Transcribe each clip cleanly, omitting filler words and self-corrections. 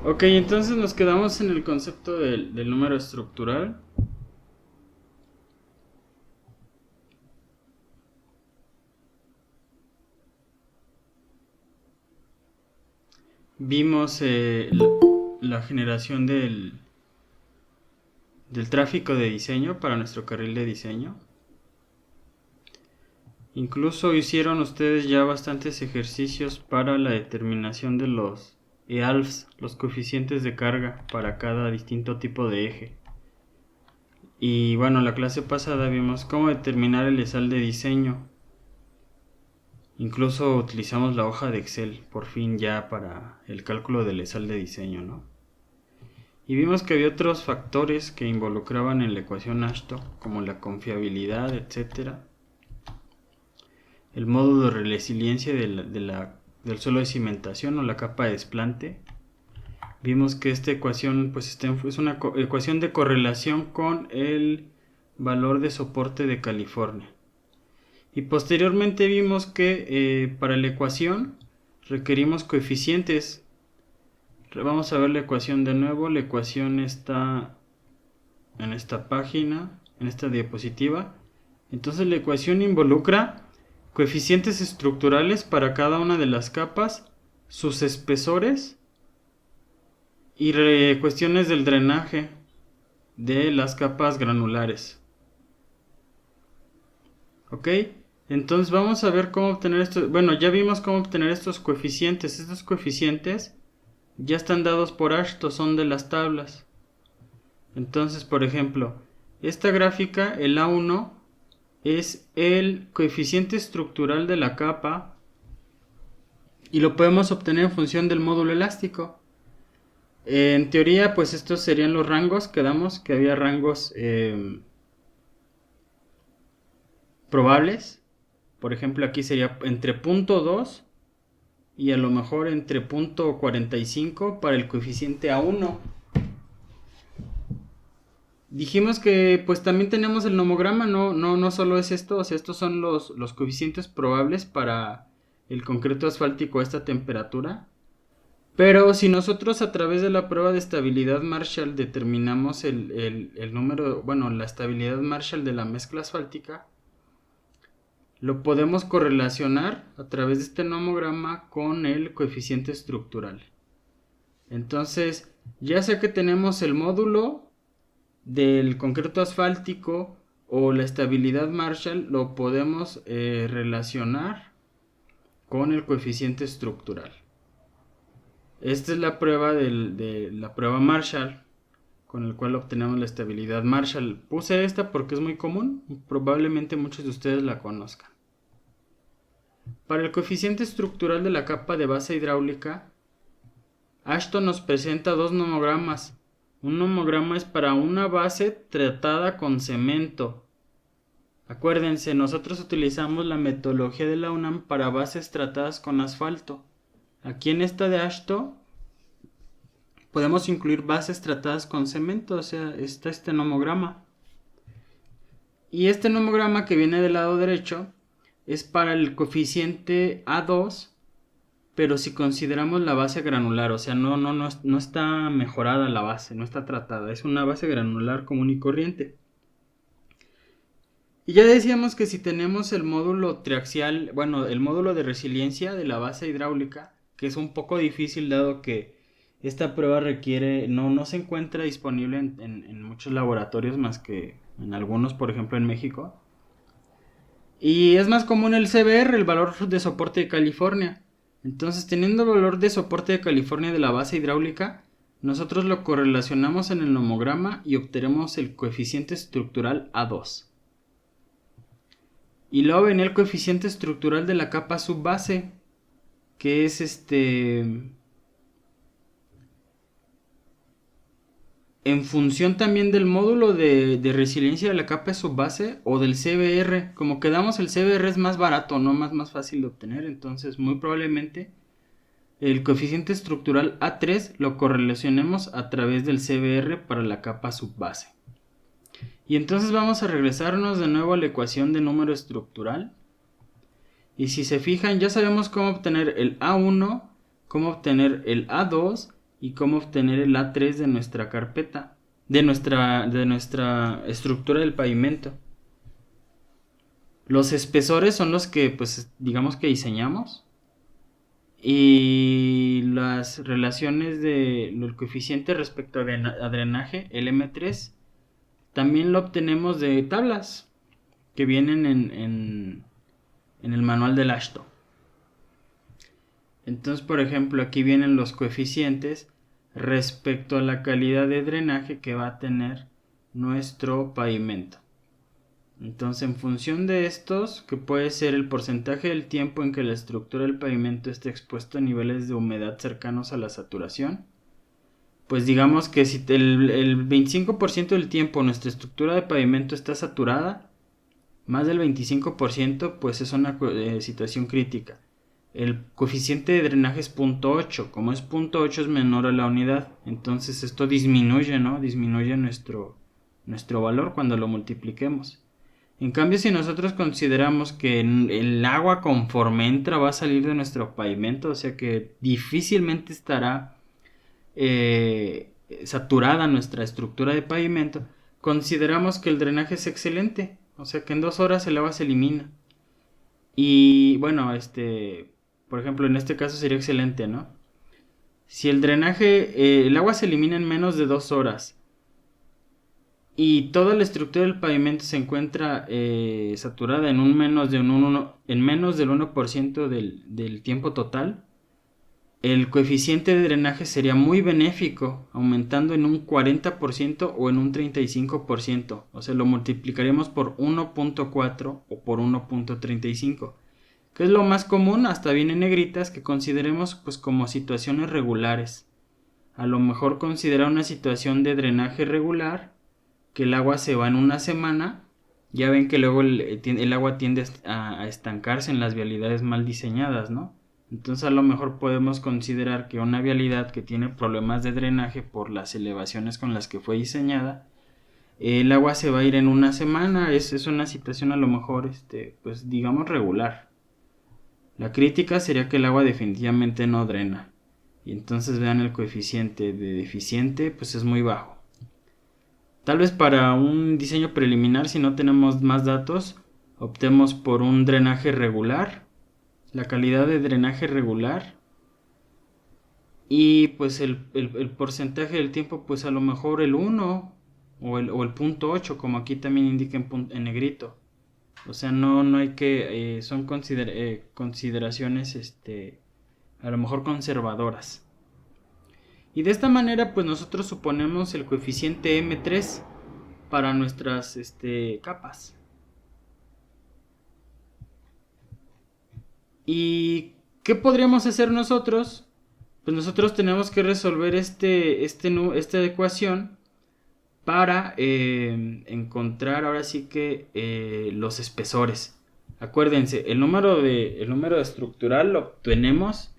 Ok, entonces nos quedamos en el concepto del número estructural. Vimos la generación del tráfico de diseño para nuestro carril de diseño. Incluso hicieron ustedes ya bastantes ejercicios para la determinación de los EALFs, los coeficientes de carga para cada distinto tipo de eje. Y bueno, la clase pasada vimos cómo determinar el ESAL de diseño. Incluso utilizamos la hoja de Excel, por fin ya para el cálculo del ESAL de diseño, ¿no? Y vimos que había otros factores que involucraban en la ecuación Ashton, como la confiabilidad, etc. El módulo de resiliencia del suelo de cimentación o la capa de desplante. Vimos que esta ecuación pues, es una ecuación de correlación con el valor de soporte de California. Y posteriormente vimos que para la ecuación requerimos coeficientes. Vamos a ver la ecuación de nuevo. La ecuación está en esta página, en esta diapositiva. Entonces la ecuación involucra coeficientes estructurales para cada una de las capas, sus espesores y cuestiones del drenaje de las capas granulares. ¿Ok? Entonces vamos a ver cómo obtener esto. Bueno, ya vimos cómo obtener estos coeficientes. Estos coeficientes ya están dados por Ashton, son de las tablas. Entonces, por ejemplo, esta gráfica, el A1, es el coeficiente estructural de la capa y lo podemos obtener en función del módulo elástico. En teoría, pues estos serían los rangos. Quedamos que había rangos probables. Por ejemplo, aquí sería entre 0.2 y a lo mejor entre 0.45 para el coeficiente A1. Dijimos que pues también tenemos el nomograma, no solo es esto, o sea, estos son los coeficientes probables para el concreto asfáltico a esta temperatura. Pero si nosotros a través de la prueba de estabilidad Marshall determinamos el número, bueno, la estabilidad Marshall de la mezcla asfáltica, lo podemos correlacionar a través de este nomograma con el coeficiente estructural. Entonces, ya sea que tenemos el módulo del concreto asfáltico o la estabilidad Marshall, lo podemos relacionar con el coeficiente estructural. Esta es la prueba de la prueba Marshall, con el cual obtenemos la estabilidad Marshall. Puse esta porque es muy común, probablemente muchos de ustedes la conozcan. Para el coeficiente estructural de la capa de base hidráulica, Ashton nos presenta dos nomogramas. Un nomograma es para una base tratada con cemento. Acuérdense, nosotros utilizamos la metodología de la UNAM para bases tratadas con asfalto. Aquí en esta de Ashton podemos incluir bases tratadas con cemento, o sea, está este nomograma. Y este nomograma que viene del lado derecho es para el coeficiente A2, pero si consideramos la base granular, o sea, no está mejorada la base, no está tratada, es una base granular común y corriente. Y ya decíamos que si tenemos el módulo triaxial, bueno, el módulo de resiliencia de la base hidráulica, que es un poco difícil dado que esta prueba requiere, no se encuentra disponible en muchos laboratorios más que en algunos, por ejemplo en México. Y es más común el CBR, el valor de soporte de California. Entonces, teniendo el valor de soporte de California de la base hidráulica, nosotros lo correlacionamos en el nomograma y obtenemos el coeficiente estructural A2. Y luego venía el coeficiente estructural de la capa subbase, que es en función también del módulo de resiliencia de la capa subbase o del CBR. Como quedamos, el CBR es más barato, no más fácil de obtener, entonces muy probablemente el coeficiente estructural A3 lo correlacionemos a través del CBR para la capa subbase. Y entonces vamos a regresarnos de nuevo a la ecuación de número estructural. Y si se fijan, ya sabemos cómo obtener el A1, cómo obtener el A2 y cómo obtener el A3 de nuestra carpeta, de nuestra estructura del pavimento. Los espesores son los que, pues, digamos que diseñamos. Y las relaciones del coeficiente respecto a drenaje, el M3, también lo obtenemos de tablas que vienen en el manual del AASHTO. Entonces, por ejemplo, aquí vienen los coeficientes respecto a la calidad de drenaje que va a tener nuestro pavimento. Entonces, en función de estos, que puede ser el porcentaje del tiempo en que la estructura del pavimento esté expuesto a niveles de humedad cercanos a la saturación, pues digamos que si el 25% del tiempo nuestra estructura de pavimento está saturada, más del 25%, pues es una situación crítica. El coeficiente de drenaje es 0.8, como es 0.8 es menor a la unidad, entonces esto disminuye, ¿no? Disminuye nuestro valor cuando lo multipliquemos. En cambio, si nosotros consideramos que el agua conforme entra va a salir de nuestro pavimento, o sea que difícilmente estará saturada nuestra estructura de pavimento, consideramos que el drenaje es excelente, o sea que en 2 horas el agua se elimina. Y bueno, por ejemplo, en este caso sería excelente, ¿no? Si el drenaje, el agua se elimina en menos de 2 horas, y toda la estructura del pavimento se encuentra saturada en menos del 1% del tiempo total, el coeficiente de drenaje sería muy benéfico, aumentando en un 40% o en un 35%. O sea, lo multiplicaríamos por 1.4 o por 1.35. Que es lo más común, hasta viene en negritas, que consideremos pues como situaciones regulares. A lo mejor considerar una situación de drenaje regular, que el agua se va en una semana. Ya ven que luego el agua tiende a estancarse en las vialidades mal diseñadas, ¿no? Entonces a lo mejor podemos considerar que una vialidad que tiene problemas de drenaje por las elevaciones con las que fue diseñada, el agua se va a ir en una semana. Es una situación a lo mejor, pues digamos regular. La crítica sería que el agua definitivamente no drena. Y entonces vean el coeficiente de deficiente, pues es muy bajo. Tal vez para un diseño preliminar, si no tenemos más datos, optemos por un drenaje regular, la calidad de drenaje regular, y pues el porcentaje del tiempo, pues a lo mejor el 1 o el 0.8, como aquí también indica en negrito. O sea, no hay que, son consideraciones a lo mejor conservadoras. Y de esta manera, pues nosotros suponemos el coeficiente M3 para nuestras capas. ¿Y qué podríamos hacer nosotros? Pues nosotros tenemos que resolver esta ecuación para encontrar ahora sí que los espesores. Acuérdense, el número estructural lo obtenemos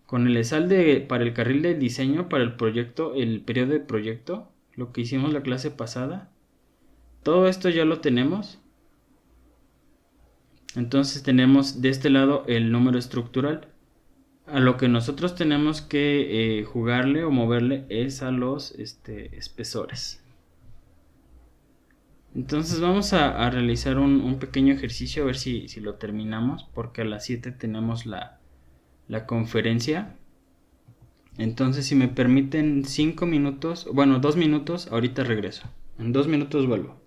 con el ESAL para el carril del diseño, para el proyecto, el periodo de proyecto, lo que hicimos la clase pasada. Todo esto ya lo tenemos. Entonces tenemos de este lado el número estructural. A lo que nosotros tenemos que jugarle o moverle es a los espesores. Entonces vamos a realizar un pequeño ejercicio a ver si lo terminamos, porque a las 7 tenemos la conferencia. Entonces si me permiten 5 minutos, bueno 2 minutos, ahorita regreso. En 2 minutos vuelvo.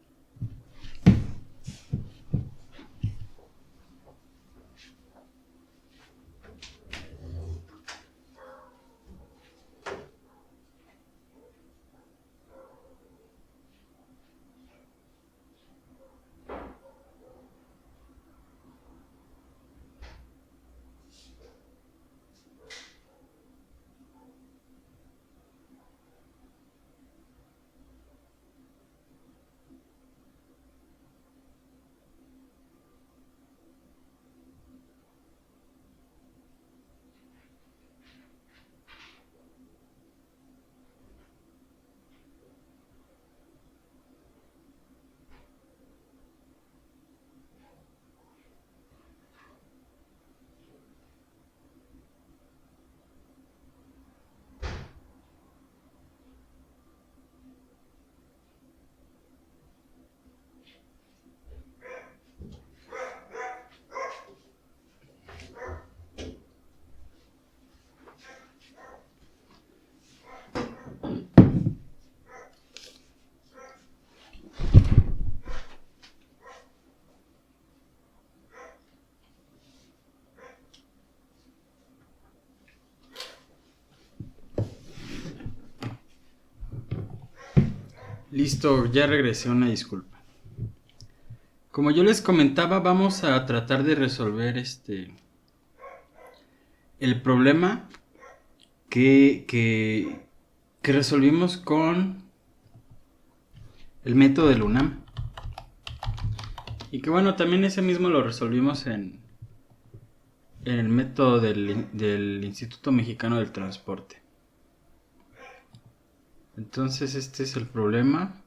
Listo, ya regresé, una disculpa. Como yo les comentaba, vamos a tratar de resolver el problema que, que, que resolvimos con el método del UNAM. Y que bueno, también ese mismo lo resolvimos en el método del Instituto Mexicano del Transporte. Entonces este es el problema.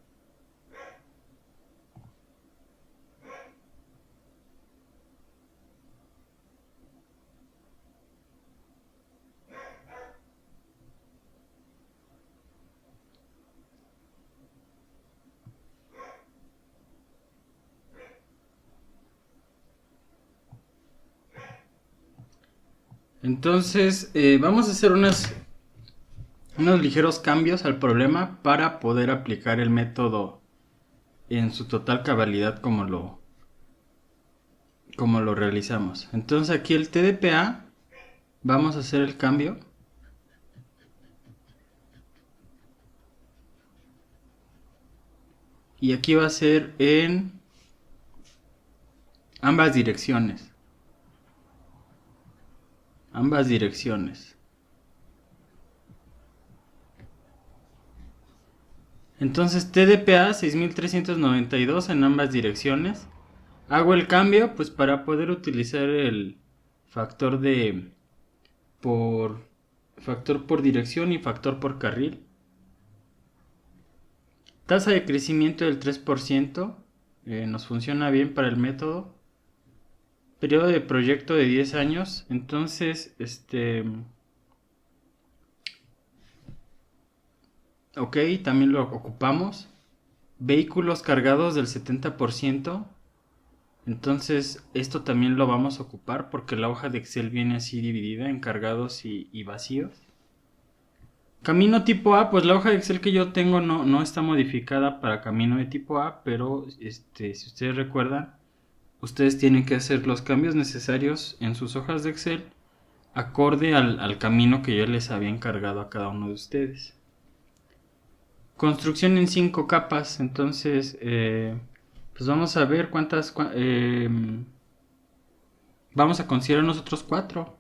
Entonces vamos a hacer unos ligeros cambios al problema para poder aplicar el método en su total cabalidad como lo realizamos. Entonces aquí el TDPA, vamos a hacer el cambio. Y aquí va a ser en ambas direcciones. Ambas direcciones. Entonces TDPA 6392 en ambas direcciones. Hago el cambio pues para poder utilizar el factor por dirección y factor por carril. Tasa de crecimiento del 3%. Nos funciona bien para el método. Periodo de proyecto de 10 años. Entonces, ok, también lo ocupamos. Vehículos cargados del 70%. Entonces, esto también lo vamos a ocupar porque la hoja de Excel viene así dividida en cargados y vacíos. Camino tipo A, pues la hoja de Excel que yo tengo no está modificada para camino de tipo A, pero si ustedes recuerdan, ustedes tienen que hacer los cambios necesarios en sus hojas de Excel acorde al camino que yo les había encargado a cada uno de ustedes. Construcción en 5 capas, entonces pues vamos a ver cuántas... vamos a considerar nosotros 4.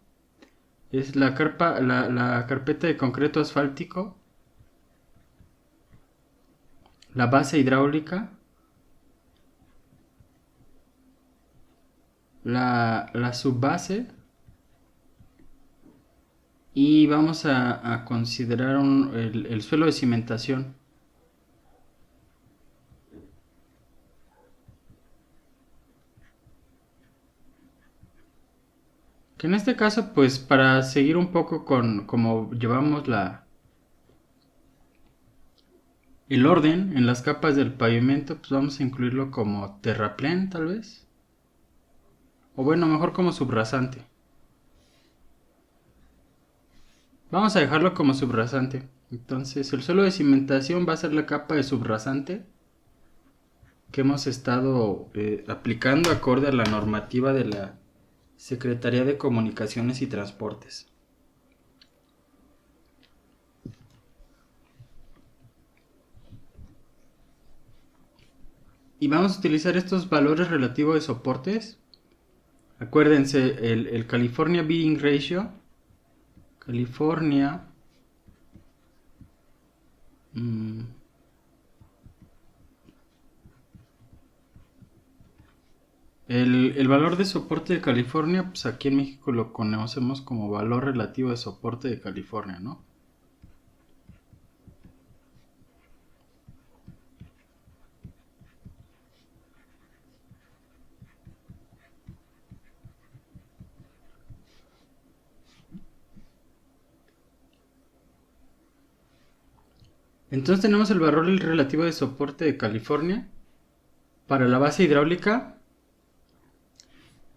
Es la carpeta de concreto asfáltico, la base hidráulica, la subbase, y vamos a considerar el suelo de cimentación. Que en este caso, pues para seguir un poco con cómo llevamos el orden en las capas del pavimento, pues vamos a incluirlo como terraplén tal vez. O bueno, mejor como subrasante. Vamos a dejarlo como subrasante. Entonces el suelo de cimentación va a ser la capa de subrasante que hemos estado aplicando acorde a la normativa de la Secretaría de Comunicaciones y Transportes. Y vamos a utilizar estos valores relativos de soportes. Acuérdense, el California Bearing Ratio. California. El valor de soporte de California, pues aquí en México lo conocemos como valor relativo de soporte de California, ¿no? Entonces tenemos el valor relativo de soporte de California para la base hidráulica.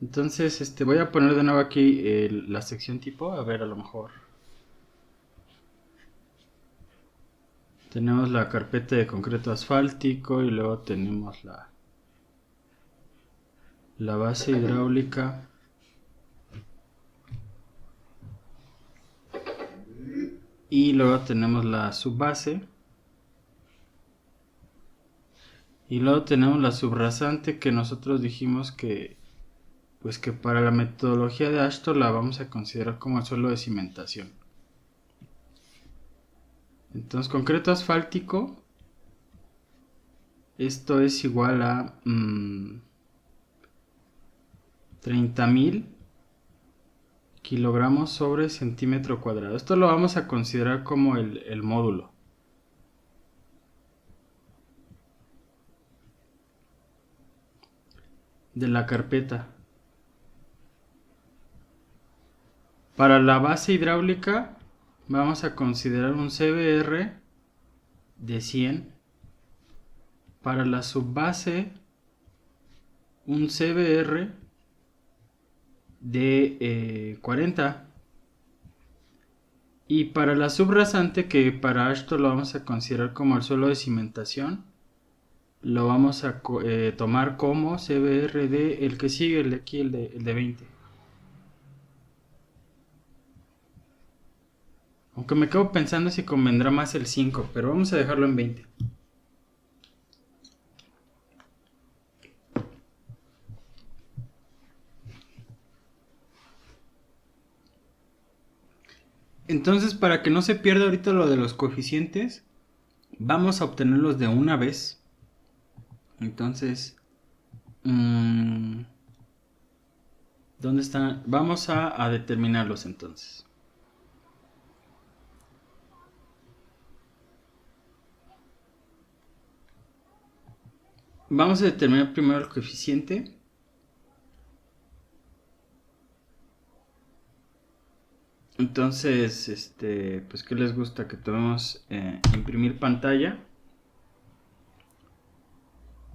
Entonces voy a poner de nuevo aquí la sección tipo, a ver, a lo mejor tenemos la carpeta de concreto asfáltico y luego tenemos la base hidráulica y luego tenemos la subbase. Y luego tenemos la subrasante, que nosotros dijimos que pues que para la metodología de Ashton la vamos a considerar como el suelo de cimentación. Entonces, concreto asfáltico, esto es igual a 30.000 kilogramos sobre centímetro cuadrado. Esto lo vamos a considerar como el módulo. De la carpeta. Para la base hidráulica vamos a considerar un CBR de 100. Para la subbase un CBR de 40. Y para la subrasante, que para esto lo vamos a considerar como el suelo de cimentación, lo vamos a tomar como CBR de el que sigue, el de aquí, el de 20. Aunque me quedo pensando si convendrá más el 5, pero vamos a dejarlo en 20. Entonces, para que no se pierda ahorita lo de los coeficientes, vamos a obtenerlos de una vez. Entonces, ¿dónde están? Vamos a determinarlos entonces. Vamos a determinar primero el coeficiente. Entonces, pues ¿qué les gusta? Que tomemos imprimir pantalla.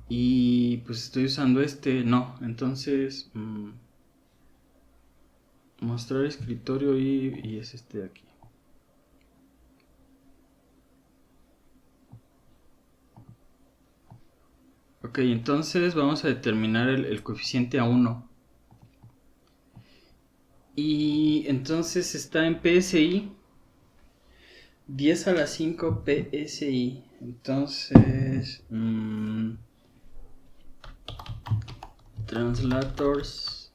Y pues estoy usando no. Entonces, mostrar escritorio y es este de aquí. Ok, entonces vamos a determinar el coeficiente a 1. Y entonces está en PSI 10 a la 5 PSI. Entonces, translators,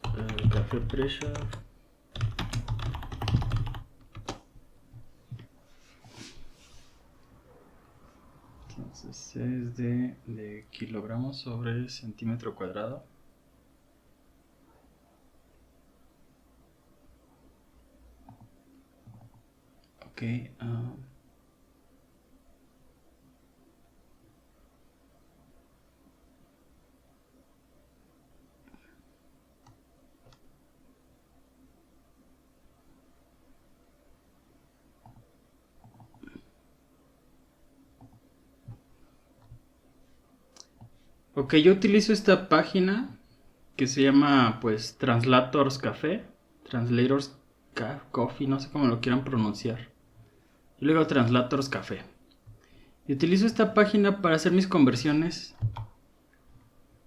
café pressure. Entonces es de kilogramos sobre centímetro cuadrado. Ok. Ok, yo utilizo esta página que se llama pues Translators Café, Translators Coffee, no sé cómo lo quieran pronunciar. Yo le digo Translators Café. Y utilizo esta página para hacer mis conversiones,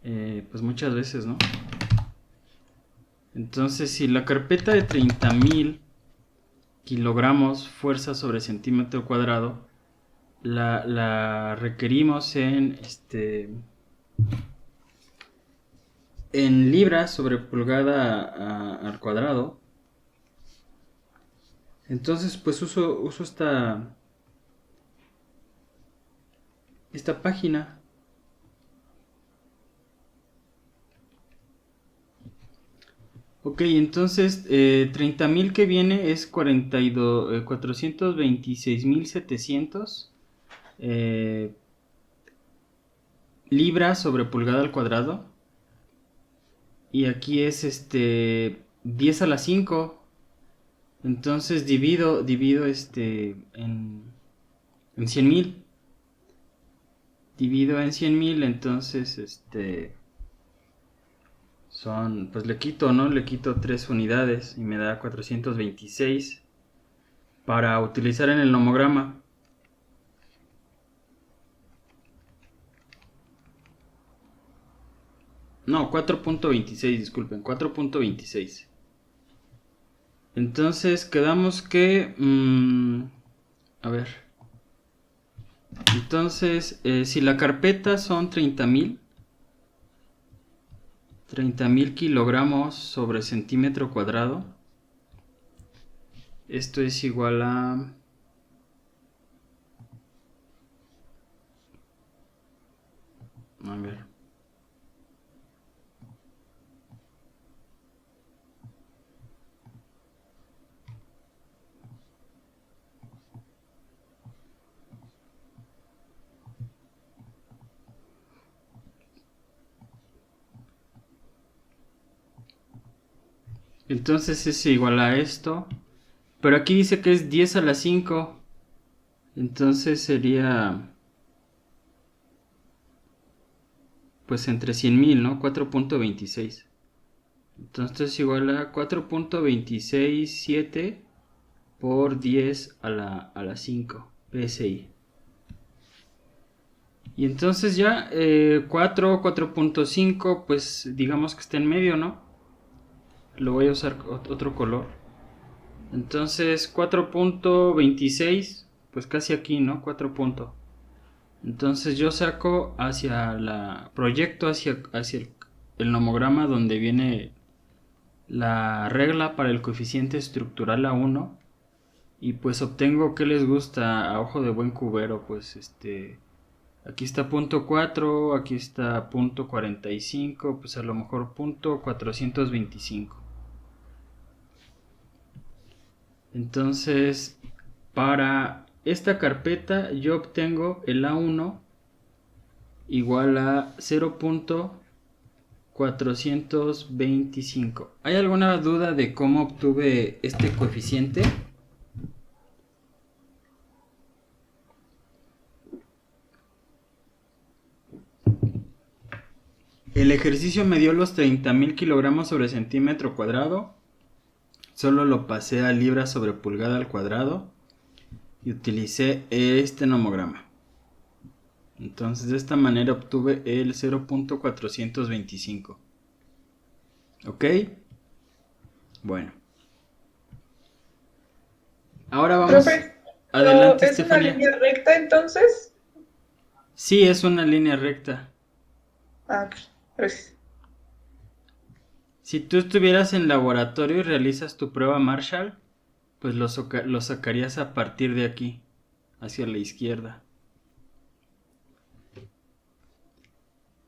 pues muchas veces, ¿no? Entonces, si la carpeta de 30.000 kilogramos fuerza sobre centímetro cuadrado la requerimos en libras sobre pulgada al cuadrado. Entonces pues uso esta página. Ok, entonces 30.000 que viene es 426.700 libras sobre pulgada al cuadrado. Y aquí es 10 a la 5. Entonces divido en 100.000. Divido en 100.000, entonces son, pues le quito 3 unidades y me da 426 para utilizar en el nomograma. No, 4.26, disculpen, 4.26. Entonces quedamos que, a ver, Entonces, si la carpeta son 30,000 kilogramos sobre centímetro cuadrado, esto es igual a... A ver. Entonces es igual a esto. Pero aquí dice que es 10 a la 5. Entonces sería... Pues entre 100,000, ¿no? 4.26. Entonces es igual a 4.267 por 10 a la 5 PSI. Y entonces ya 4.5, pues digamos que está en medio, ¿no? Lo voy a usar otro color. Entonces 4.26, pues casi aquí, ¿no? 4 puntos. Entonces yo saco proyecto hacia el nomograma donde viene la regla para el coeficiente estructural A1 y pues obtengo que les gusta a ojo de buen cubero, pues aquí está punto 4, aquí está punto 45, pues a lo mejor punto 425. Entonces, para esta carpeta yo obtengo el A1 igual a 0.425. ¿Hay alguna duda de cómo obtuve este coeficiente? El ejercicio me dio los 30,000 kilogramos sobre centímetro cuadrado. Solo lo pasé a libras sobre pulgada al cuadrado y utilicé este nomograma. Entonces de esta manera obtuve el 0.425. ¿Ok? Bueno. Ahora vamos. Profe, Adelante, ¿es una Estefanía. línea recta entonces? Sí, es una línea recta. Ah, ok, gracias. Si tú estuvieras en laboratorio y realizas tu prueba Marshall, pues lo sacarías a partir de aquí, hacia la izquierda.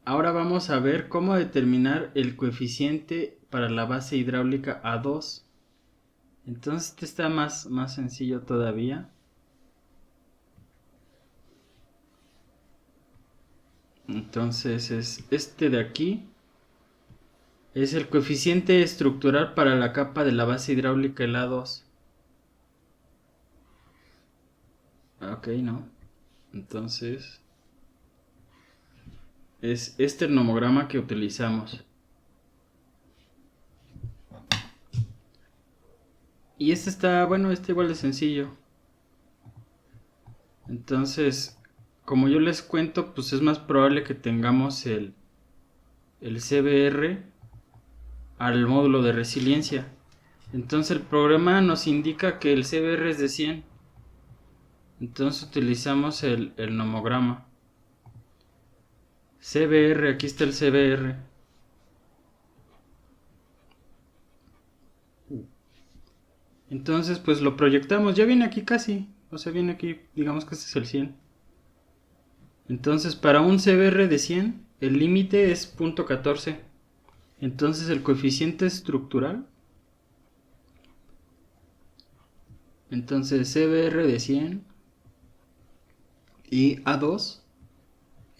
Ahora vamos a ver cómo determinar el coeficiente para la base hidráulica A2. Entonces este está más sencillo todavía. Entonces es este de aquí. Es el coeficiente estructural para la capa de la base hidráulica, el A2. Ok, no. Entonces es este el nomograma que utilizamos. Y este está, bueno, este igual de sencillo. Entonces, como yo les cuento, pues es más probable que tengamos el CBR al módulo de resiliencia. Entonces el programa nos indica que el CBR es de 100. Entonces utilizamos el nomograma. CBR, aquí está el CBR. Entonces pues lo proyectamos, ya viene aquí casi. O sea, viene aquí, digamos que este es el 100. Entonces para un CBR de 100, el límite es 0.14. Entonces el coeficiente estructural, entonces CBR de 100 y A2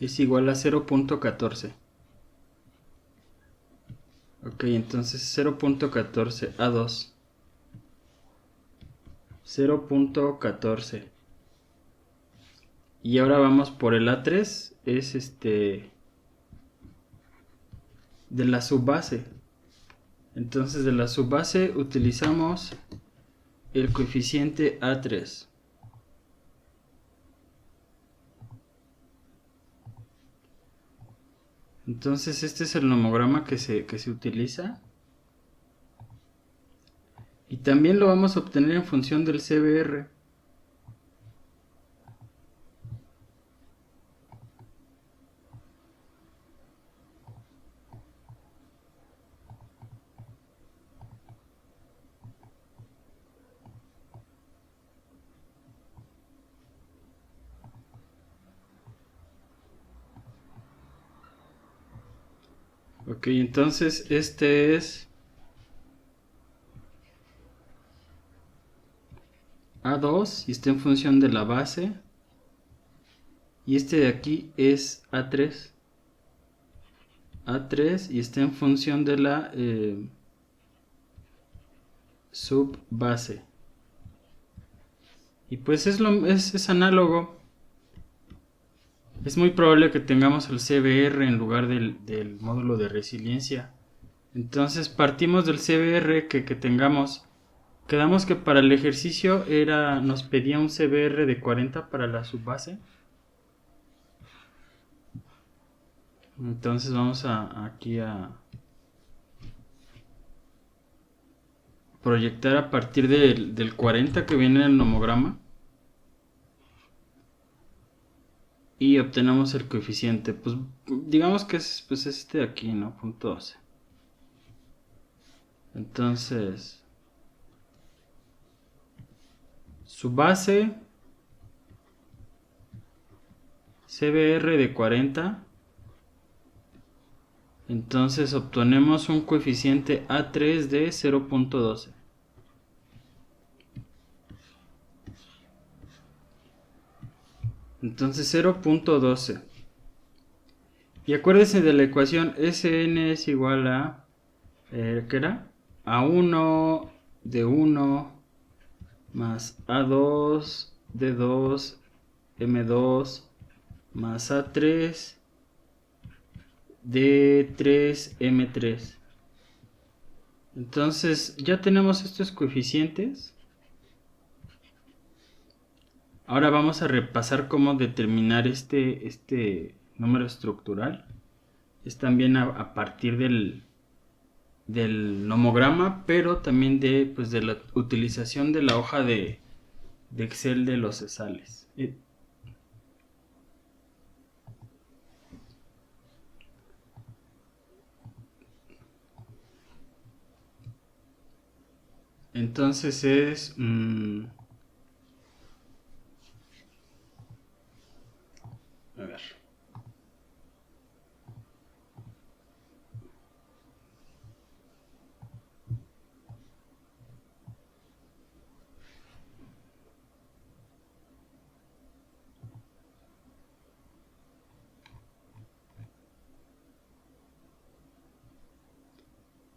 es igual a 0.14. Ok, entonces 0.14 A2. 0.14. Y ahora vamos por el A3, es de la subbase. Entonces de la subbase utilizamos el coeficiente A3. Entonces este es el nomograma que se utiliza. Y también lo vamos a obtener en función del CBR. Ok, entonces este es A2 y está en función de la base. Y este de aquí es A3. A3 y está en función de la subbase. Y pues es análogo. Es muy probable que tengamos el CBR en lugar del módulo de resiliencia. Entonces partimos del CBR que tengamos. Quedamos que para el ejercicio nos pedía un CBR de 40 para la subbase. Entonces vamos aquí a proyectar a partir del 40 que viene en el nomograma. Y obtenemos el coeficiente. Pues digamos que es este de aquí, ¿no? Punto 12. Entonces, su base CBR de 40. Entonces obtenemos un coeficiente A3 de 0.12. Entonces 0.12. Y acuérdense de la ecuación Sn es igual a... ¿qué era? A1 de 1 más A2 de 2 M2 más A3 de 3 M3. Entonces ya tenemos estos coeficientes. Ahora vamos a repasar cómo determinar este número estructural. Es también a partir del nomograma, pero también de la utilización de la hoja de Excel de los cesales. Entonces es... a ver.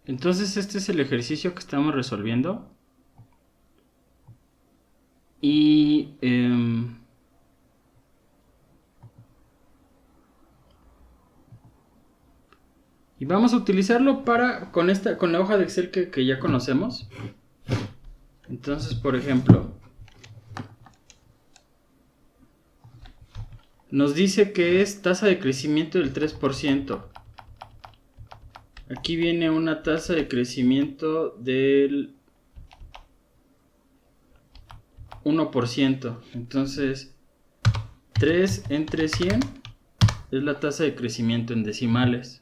Entonces este es el ejercicio que estamos resolviendo. Y vamos a utilizarlo con la hoja de Excel que ya conocemos. Entonces, por ejemplo, nos dice que es tasa de crecimiento del 3%. Aquí viene una tasa de crecimiento del 1%. Entonces, 3 entre 100 es la tasa de crecimiento en decimales.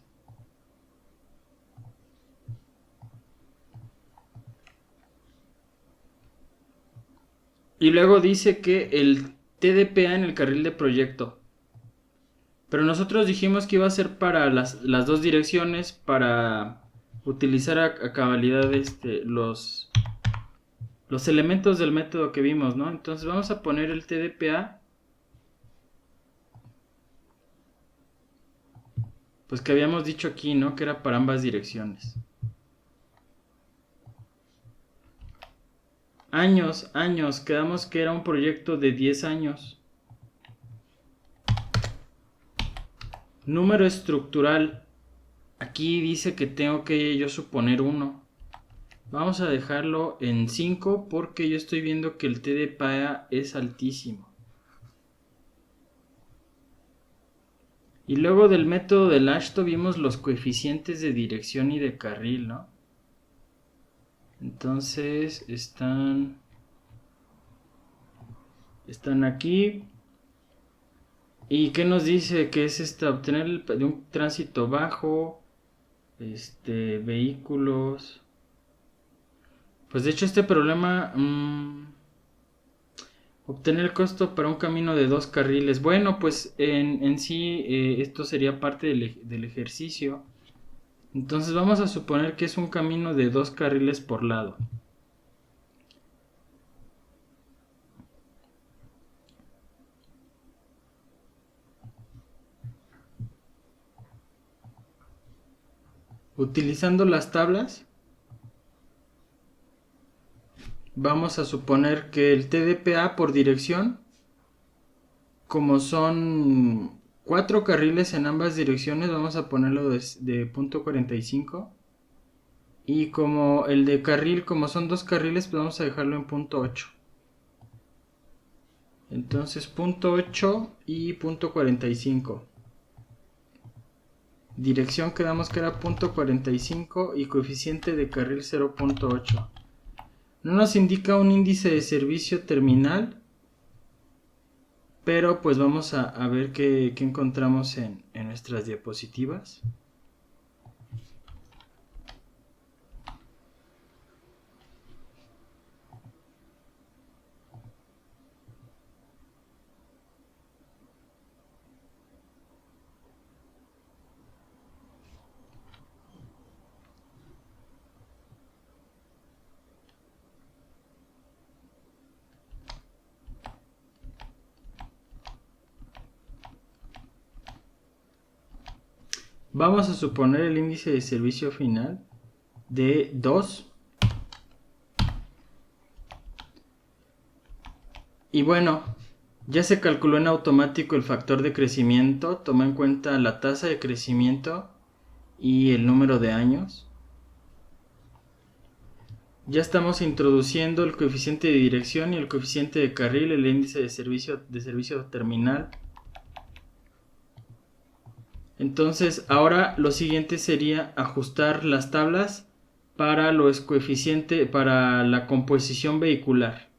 Y luego dice que el TDPA en el carril de proyecto. Pero nosotros dijimos que iba a ser para las dos direcciones, para utilizar a cabalidad los elementos del método que vimos, ¿no? Entonces vamos a poner el TDPA, pues que habíamos dicho aquí, ¿no? Que era para ambas direcciones. Años, quedamos que era un proyecto de 10 años. Número estructural. Aquí dice que tengo que yo suponer 1. Vamos a dejarlo en 5 porque yo estoy viendo que el TDPA es altísimo. Y luego del método del Ashton vimos los coeficientes de dirección y de carril, ¿no? Entonces están aquí. ¿Y qué nos dice? Que es obtener de un tránsito bajo, vehículos. Pues de hecho este problema, obtener el costo para un camino de 2 carriles. Bueno, pues en sí esto sería parte del ejercicio. Entonces vamos a suponer que es un camino de 2 carriles por lado. Utilizando las tablas, vamos a suponer que el TDPA por dirección, como son 4 carriles en ambas direcciones, vamos a ponerlo de punto 45. Y como el de carril, como son 2 carriles, pues vamos a dejarlo en punto 8. Entonces punto 8 y punto 45. Dirección quedamos que era punto 45 y coeficiente de carril 0.8. No nos indica un índice de servicio terminal, pero pues vamos a ver qué encontramos en nuestras diapositivas. Vamos a suponer el índice de servicio final de 2. Y bueno, ya se calculó en automático el factor de crecimiento, toma en cuenta la tasa de crecimiento y el número de años. Ya estamos introduciendo el coeficiente de dirección y el coeficiente de carril, el índice de servicio terminal. Entonces, ahora lo siguiente sería ajustar las tablas para los coeficientes, para la composición vehicular.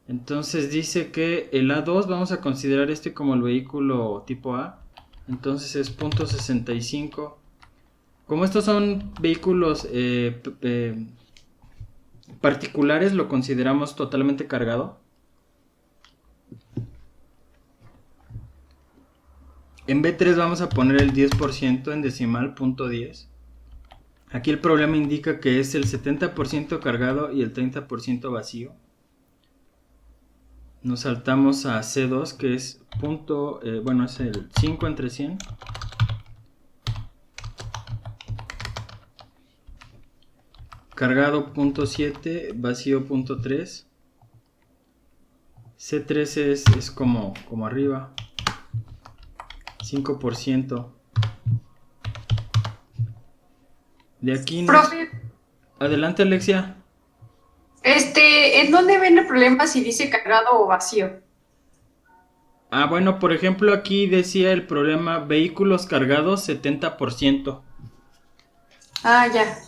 Entonces dice que el A2 vamos a considerar este como el vehículo tipo A. Entonces es punto 65. Como estos son vehículos particulares, lo consideramos totalmente cargado. En B3 vamos a poner el 10% en decimal, punto 10. Aquí el problema indica que es el 70% cargado y el 30% vacío. Nos saltamos a C2, que es es el 5 entre 100. Cargado punto 7, vacío punto 3. C3 es como arriba. 5%. De aquí nos... Profe, Adelante, Alexia. ¿En dónde ven el problema si dice cargado o vacío? Ah, bueno, por ejemplo, aquí decía el problema vehículos cargados 70%. Ah, ya.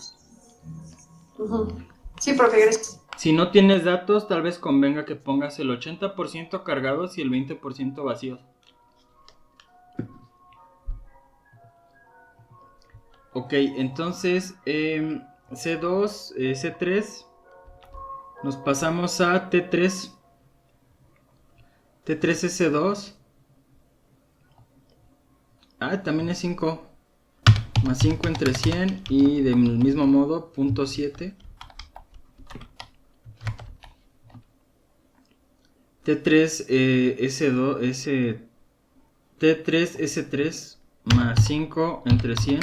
Ujú. Sí, profe, gracias. Si no tienes datos, tal vez convenga que pongas el 80% cargados y el 20% vacíos. Ok, entonces C2, C3, nos pasamos a T3, T3S2. Ah, también es 5, más 5 entre 100 y del mismo modo, punto 7. T3S3 más 5 entre 100,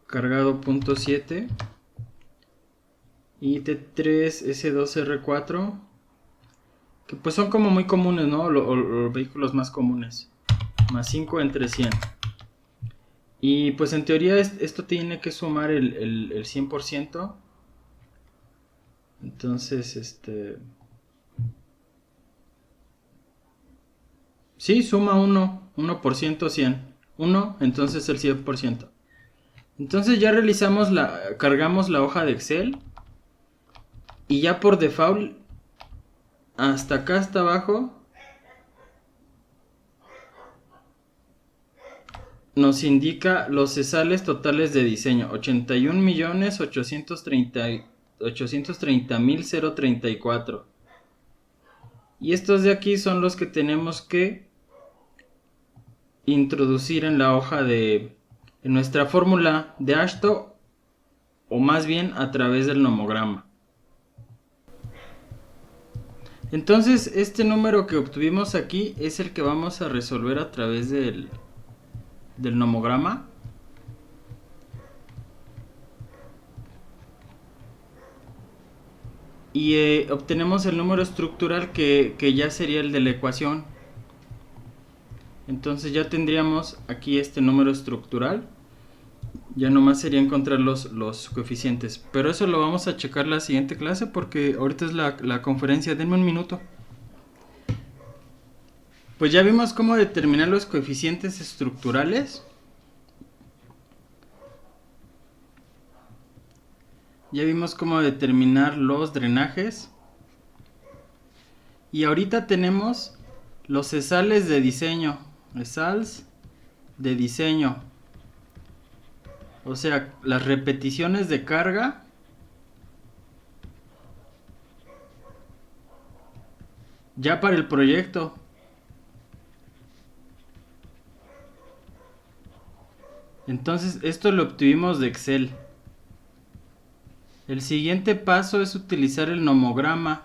cargado punto 7. Y T3S2R4, que pues son como muy comunes, ¿no? Los vehículos más comunes, más 5 entre 100. Y pues en teoría esto tiene que sumar el 100%. Entonces, sí, suma 1% 100. 1, entonces el 100%. Entonces ya cargamos la hoja de Excel. Y ya por default, hasta acá, hasta abajo, nos indica los cesales totales de diseño: 81.830.034. Y estos de aquí son los que tenemos que introducir en la hoja de en nuestra fórmula de Ashto, o más bien a través del nomograma. Entonces este número que obtuvimos aquí es el que vamos a resolver a través del nomograma. Y obtenemos el número estructural que ya sería el de la ecuación. Entonces ya tendríamos aquí este número estructural. Ya nomás sería encontrar los coeficientes. Pero eso lo vamos a checar la siguiente clase porque ahorita es la conferencia. Denme un minuto. Pues ya vimos cómo determinar los coeficientes estructurales. Ya vimos cómo determinar los drenajes. Y ahorita tenemos los ESALs de diseño. ESALs de diseño. O sea, las repeticiones de carga ya para el proyecto. Entonces, esto lo obtuvimos de Excel. El siguiente paso es utilizar el nomograma.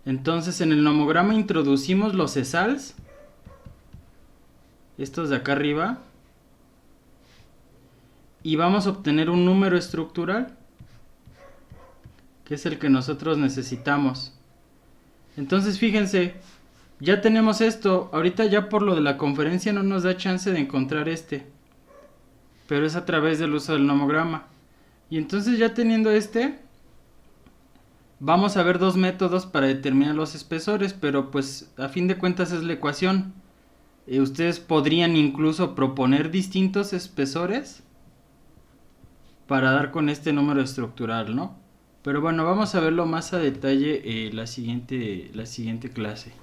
Entonces, en el nomograma introducimos los ESALs. Estos de acá arriba. Y vamos a obtener un número estructural, que es el que nosotros necesitamos. Entonces fíjense, ya tenemos esto. Ahorita ya por lo de la conferencia no nos da chance de encontrar este, pero es a través del uso del nomograma. Y entonces ya teniendo este, vamos a ver dos métodos para determinar los espesores, pero pues a fin de cuentas es la ecuación. Ustedes podrían incluso proponer distintos espesores para dar con este número estructural, ¿no? Pero bueno, vamos a verlo más a detalle la siguiente clase.